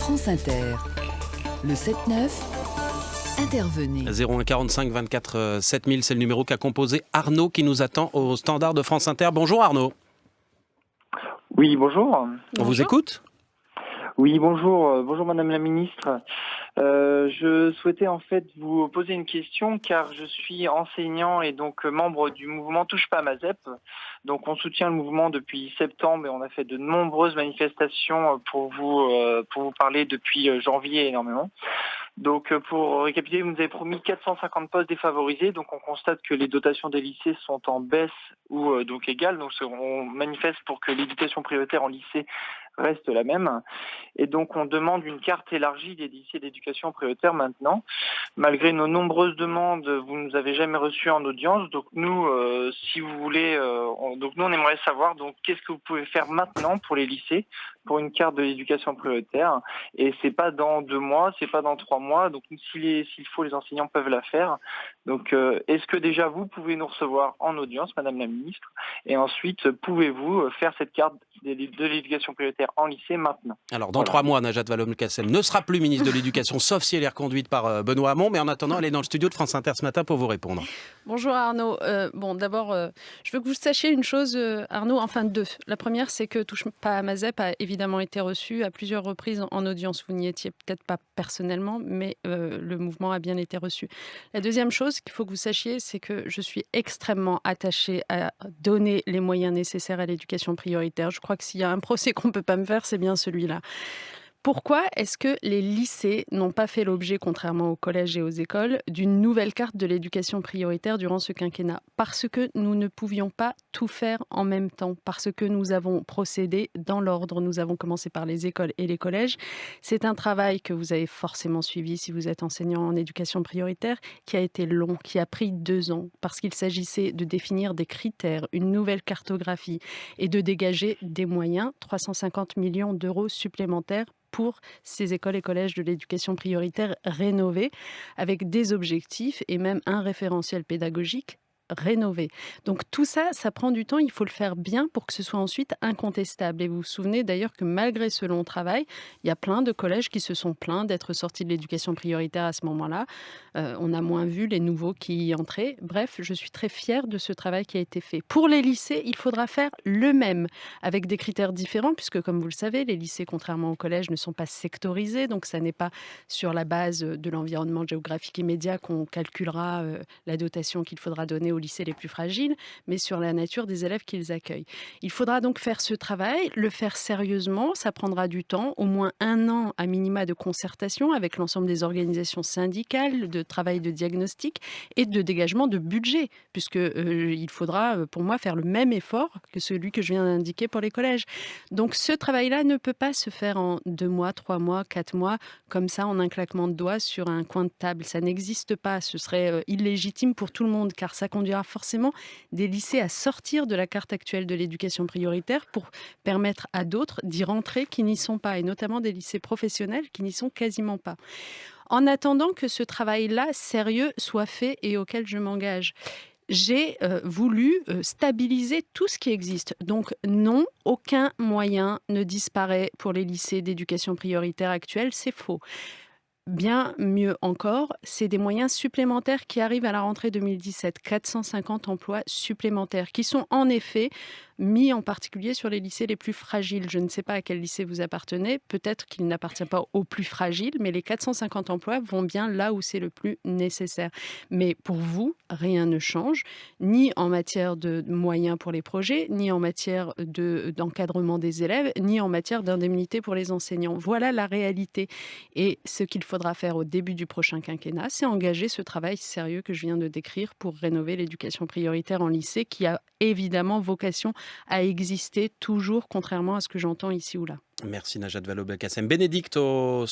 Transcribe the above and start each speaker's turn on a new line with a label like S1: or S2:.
S1: France Inter. Le 7-9, intervenez.
S2: 01 45 24 7000, c'est le numéro qu'a composé Arnaud qui nous attend au standard de France Inter. Bonjour Arnaud.
S3: Oui, bonjour.
S2: On vous écoute ?
S3: Oui, bonjour. Bonjour Madame la Ministre. Je souhaitais en fait vous poser une question car je suis enseignant et donc membre du mouvement Touche pas à ma ZEP. Donc on soutient le mouvement depuis septembre et on a fait de nombreuses manifestations pour vous parler depuis janvier énormément. Donc pour récapituler, vous nous avez promis 450 postes défavorisés. Donc on constate que les dotations des lycées sont en baisse ou donc égales. Donc on manifeste pour que l'éducation prioritaire en lycée reste la même. Et donc on demande une carte élargie des lycées d'éducation prioritaire maintenant. Malgré nos nombreuses demandes, vous ne nous avez jamais reçus en audience. Donc nous, si vous voulez, on aimerait savoir donc qu'est-ce que vous pouvez faire maintenant pour les lycées, pour une carte de l'éducation prioritaire. Et c'est pas dans 2 mois, c'est pas dans 3 mois. Donc s'il faut, les enseignants peuvent la faire. Donc est-ce que déjà vous pouvez nous recevoir en audience, Madame la Ministre, et ensuite pouvez-vous faire cette carte de l'éducation prioritaire en lycée maintenant?
S2: Alors dans 3 mois, Najat Vallaud-Belkacem ne sera plus ministre de l'Éducation, sauf si elle est reconduite par Benoît Hamon. Mais en attendant, elle est dans le studio de France Inter ce matin pour vous répondre.
S4: Bonjour Arnaud. D'abord, je veux que vous sachiez une chose, Arnaud, enfin deux. La première, c'est que Touche pas à ma ZEP a évidemment été reçu à plusieurs reprises en audience. Vous n'y étiez peut-être pas personnellement, mais le mouvement a bien été reçu. La deuxième chose qu'il faut que vous sachiez, c'est que je suis extrêmement attachée à donner les moyens nécessaires à l'éducation prioritaire. Je crois que s'il y a un procès qu'on ne peut pas me faire, c'est bien celui-là. Pourquoi est-ce que les lycées n'ont pas fait l'objet, contrairement aux collèges et aux écoles, d'une nouvelle carte de l'éducation prioritaire durant ce quinquennat ? Parce que nous ne pouvions pas tout faire en même temps, parce que nous avons procédé dans l'ordre. Nous avons commencé par les écoles et les collèges. C'est un travail que vous avez forcément suivi si vous êtes enseignant en éducation prioritaire, qui a été long, qui a pris 2 ans, parce qu'il s'agissait de définir des critères, une nouvelle cartographie et de dégager des moyens, 350 millions d'euros supplémentaires pour ces écoles et collèges de l'éducation prioritaire rénovés, avec des objectifs et même un référentiel pédagogique rénové. Donc tout ça, ça prend du temps, il faut le faire bien pour que ce soit ensuite incontestable. Et vous vous souvenez d'ailleurs que malgré ce long travail, il y a plein de collèges qui se sont plaints d'être sortis de l'éducation prioritaire à ce moment-là. On a moins vu les nouveaux qui y entraient. Bref, je suis très fière de ce travail qui a été fait. Pour les lycées, il faudra faire le même, avec des critères différents, puisque comme vous le savez, les lycées, contrairement aux collèges, ne sont pas sectorisés. Donc ça n'est pas sur la base de l'environnement géographique immédiat qu'on calculera la dotation qu'il faudra donner aux lycées les plus fragiles, mais sur la nature des élèves qu'ils accueillent. Il faudra donc faire ce travail, le faire sérieusement, ça prendra du temps, au moins 1 an à minima de concertation avec l'ensemble des organisations syndicales, de travail de diagnostic et de dégagement de budget, puisque il faudra pour moi faire le même effort que celui que je viens d'indiquer pour les collèges. Donc ce travail-là ne peut pas se faire en 2 mois, 3 mois, 4 mois, comme ça en un claquement de doigts sur un coin de table. Ça n'existe pas, ce serait illégitime pour tout le monde, car ça conduira forcément des lycées à sortir de la carte actuelle de l'éducation prioritaire pour permettre à d'autres d'y rentrer qui n'y sont pas, et notamment des lycées professionnels qui n'y sont quasiment pas. En attendant que ce travail-là sérieux soit fait et auquel je m'engage, j'ai voulu stabiliser tout ce qui existe. Donc non, aucun moyen ne disparaît pour les lycées d'éducation prioritaire actuels, c'est faux. Bien mieux encore, c'est des moyens supplémentaires qui arrivent à la rentrée 2017, 450 emplois supplémentaires qui sont en effet mis en particulier sur les lycées les plus fragiles. Je ne sais pas à quel lycée vous appartenez, peut-être qu'il n'appartient pas aux plus fragiles, mais les 450 emplois vont bien là où c'est le plus nécessaire. Mais pour vous, rien ne change, ni en matière de moyens pour les projets, ni en matière d'encadrement des élèves, ni en matière d'indemnité pour les enseignants. Voilà la réalité. Et ce qu'il faudra faire au début du prochain quinquennat, c'est engager ce travail sérieux que je viens de décrire pour rénover l'éducation prioritaire en lycée, qui a évidemment vocation à exister toujours, contrairement à ce que j'entends ici ou là.
S2: Merci Najat Vallaud-Belkacem. Bénédicte au